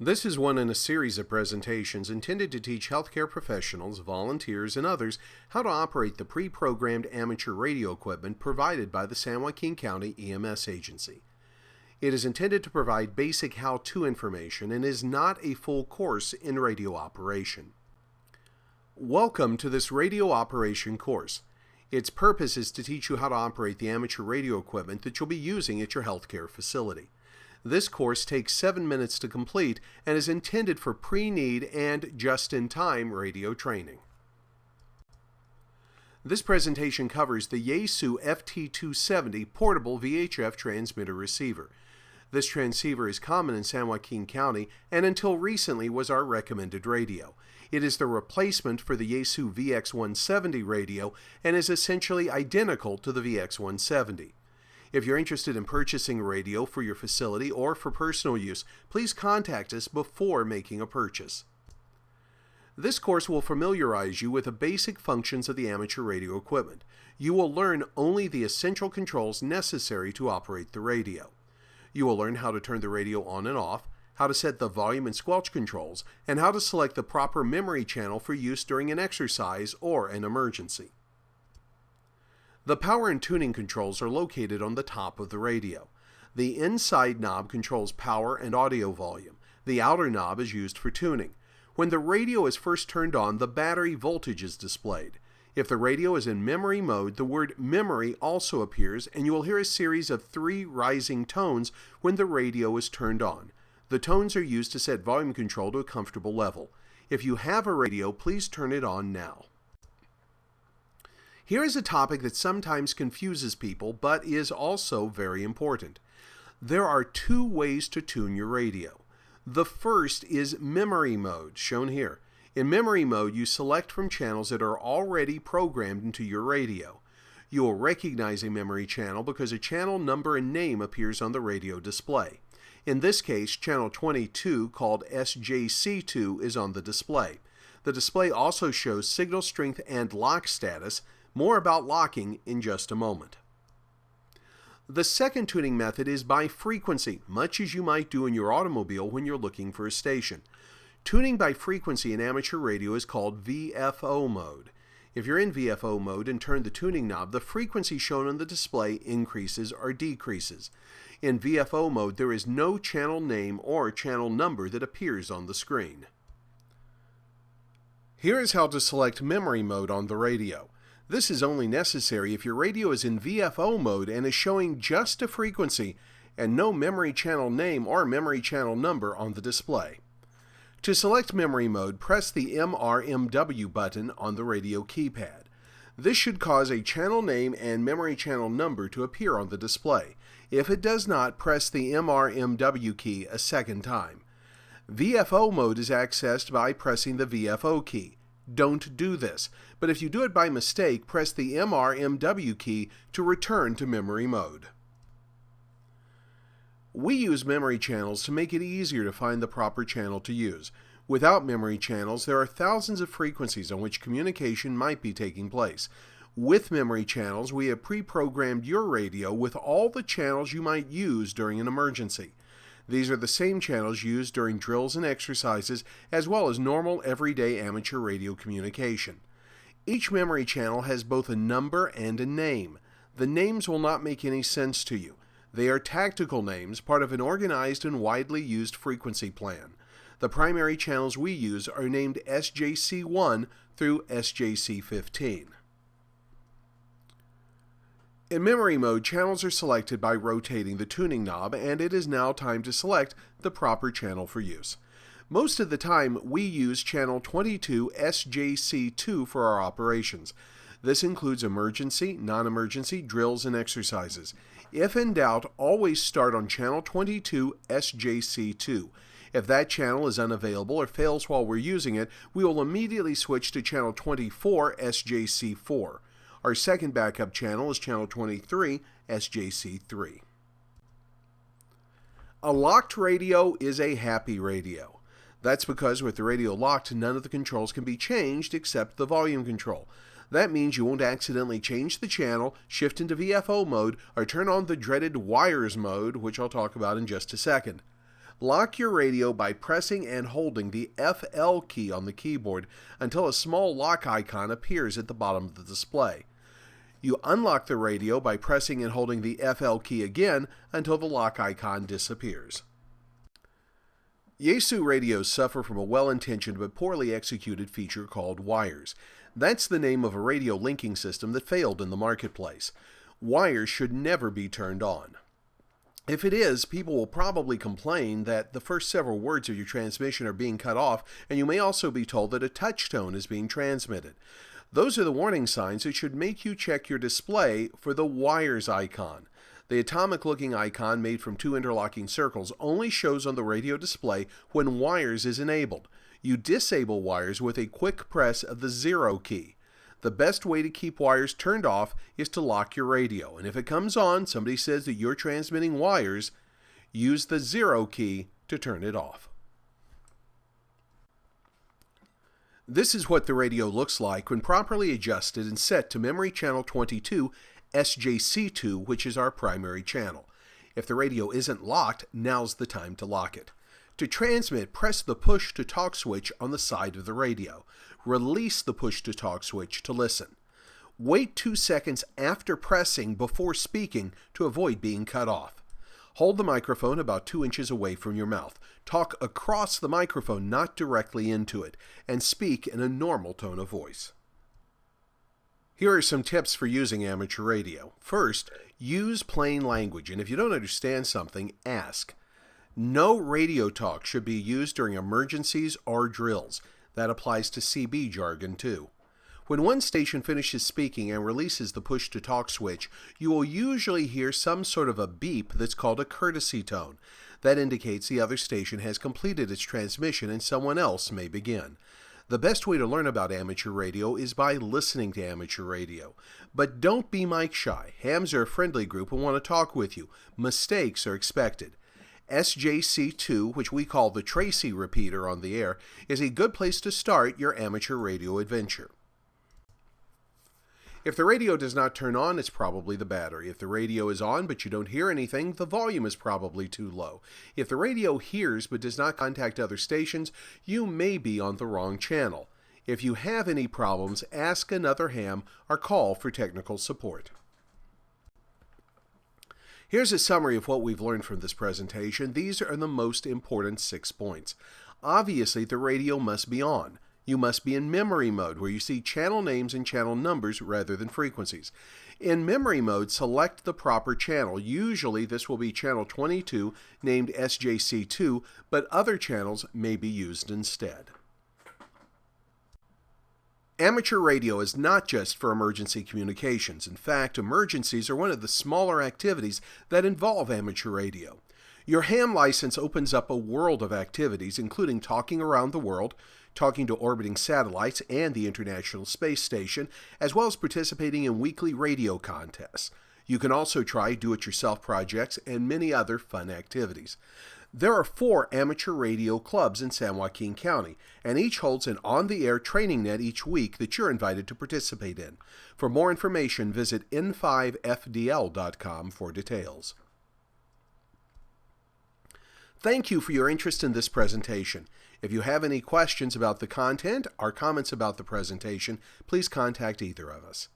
This is one in a series of presentations intended to teach healthcare professionals, volunteers, and others how to operate the pre-programmed amateur radio equipment provided by the San Joaquin County EMS agency. It is intended to provide basic how-to information and is not a full course in radio operation. Welcome to this radio operation course. Its purpose is to teach you how to operate the amateur radio equipment that you'll be using at your healthcare facility. This course takes 7 minutes to complete and is intended for pre-need and just-in-time radio training. This presentation covers the Yaesu FT270 portable VHF transmitter receiver. This transceiver is common in San Joaquin County and until recently was our recommended radio. It is the replacement for the Yaesu VX170 radio and is essentially identical to the VX170. If you're interested in purchasing a radio for your facility or for personal use, please contact us before making a purchase. This course will familiarize you with the basic functions of the amateur radio equipment. You will learn only the essential controls necessary to operate the radio. You will learn how to turn the radio on and off, how to set the volume and squelch controls, and how to select the proper memory channel for use during an exercise or an emergency. The power and tuning controls are located on the top of the radio. The inside knob controls power and audio volume. The outer knob is used for tuning. When the radio is first turned on, the battery voltage is displayed. If the radio is in memory mode, the word memory also appears and you will hear a series of 3 rising tones when the radio is turned on. The tones are used to set volume control to a comfortable level. If you have a radio, please turn it on now. Here is a topic that sometimes confuses people, but is also very important. There are 2 ways to tune your radio. The first is memory mode, shown here. In memory mode, you select from channels that are already programmed into your radio. You will recognize a memory channel because a channel number and name appears on the radio display. In this case, channel 22, called SJC2, is on the display. The display also shows signal strength and lock status. More about locking in just a moment. The second tuning method is by frequency, much as you might do in your automobile when you're looking for a station. Tuning by frequency in amateur radio is called VFO mode. If you're in VFO mode and turn the tuning knob, the frequency shown on the display increases or decreases. In VFO mode, there is no channel name or channel number that appears on the screen. Here is how to select memory mode on the radio. This is only necessary if your radio is in VFO mode and is showing just a frequency and no memory channel name or memory channel number on the display. To select memory mode, press the MRMW button on the radio keypad. This should cause a channel name and memory channel number to appear on the display. If it does not, press the MRMW key a second time. VFO mode is accessed by pressing the VFO key. Don't do this, but if you do it by mistake, press the MRMW key to return to memory mode. We use memory channels to make it easier to find the proper channel to use. Without memory channels, there are thousands of frequencies on which communication might be taking place. With memory channels, we have pre-programmed your radio with all the channels you might use during an emergency. These are the same channels used during drills and exercises, as well as normal everyday amateur radio communication. Each memory channel has both a number and a name. The names will not make any sense to you. They are tactical names, part of an organized and widely used frequency plan. The primary channels we use are named SJC1 through SJC15. In memory mode, channels are selected by rotating the tuning knob, and it is now time to select the proper channel for use. Most of the time, we use channel 22 SJC2 for our operations. This includes emergency, non-emergency, drills, and exercises. If in doubt, always start on channel 22 SJC2. If that channel is unavailable or fails while we're using it, we will immediately switch to channel 24 SJC4. Our second backup channel is channel 23, SJC3. A locked radio is a happy radio. That's because with the radio locked, none of the controls can be changed except the volume control. That means you won't accidentally change the channel, shift into VFO mode, or turn on the dreaded wires mode, which I'll talk about in just a second. Lock your radio by pressing and holding the FL key on the keyboard until a small lock icon appears at the bottom of the display. You unlock the radio by pressing and holding the FL key again until the lock icon disappears. Yaesu radios suffer from a well-intentioned but poorly executed feature called wires. That's the name of a radio linking system that failed in the marketplace. Wires should never be turned on. If it is, people will probably complain that the first several words of your transmission are being cut off, and you may also be told that a touch tone is being transmitted. Those are the warning signs that should make you check your display for the wires icon. The atomic-looking icon made from two interlocking circles only shows on the radio display when wires is enabled. You disable wires with a quick press of the 0 key. The best way to keep wires turned off is to lock your radio, and if it comes on, somebody says that you're transmitting wires, use the 0 key to turn it off. This is what the radio looks like when properly adjusted and set to memory channel 22 SJC2, which is our primary channel. If the radio isn't locked, now's the time to lock it. To transmit, press the push-to-talk switch on the side of the radio. Release the push-to-talk switch to listen. Wait 2 seconds after pressing before speaking to avoid being cut off. Hold the microphone about 2 inches away from your mouth. Talk across the microphone, not directly into it, and speak in a normal tone of voice. Here are some tips for using amateur radio. First, use plain language, and if you don't understand something, ask. No radio talk should be used during emergencies or drills. That applies to CB jargon too. When one station finishes speaking and releases the push-to-talk switch, you will usually hear some sort of a beep that's called a courtesy tone. That indicates the other station has completed its transmission and someone else may begin. The best way to learn about amateur radio is by listening to amateur radio. But don't be mic shy. Hams are a friendly group and want to talk with you. Mistakes are expected. SJC2, which we call the Tracy repeater on the air, is a good place to start your amateur radio adventure. If the radio does not turn on, it's probably the battery. If the radio is on but you don't hear anything, the volume is probably too low. If the radio hears but does not contact other stations, you may be on the wrong channel. If you have any problems, ask another ham or call for technical support. Here's a summary of what we've learned from this presentation. These are the most important 6 points. Obviously, the radio must be on. You must be in memory mode, where you see channel names and channel numbers rather than frequencies. In memory mode, select the proper channel. Usually this will be channel 22, named SJC2, but other channels may be used instead. Amateur radio is not just for emergency communications. In fact, emergencies are one of the smaller activities that involve amateur radio. Your ham license opens up a world of activities, including talking around the world, talking to orbiting satellites and the International Space Station, as well as participating in weekly radio contests. You can also try do-it-yourself projects and many other fun activities. There are 4 amateur radio clubs in San Joaquin County, and each holds an on-the-air training net each week that you're invited to participate in. For more information, visit n5fdl.com for details. Thank you for your interest in this presentation. If you have any questions about the content or comments about the presentation, please contact either of us.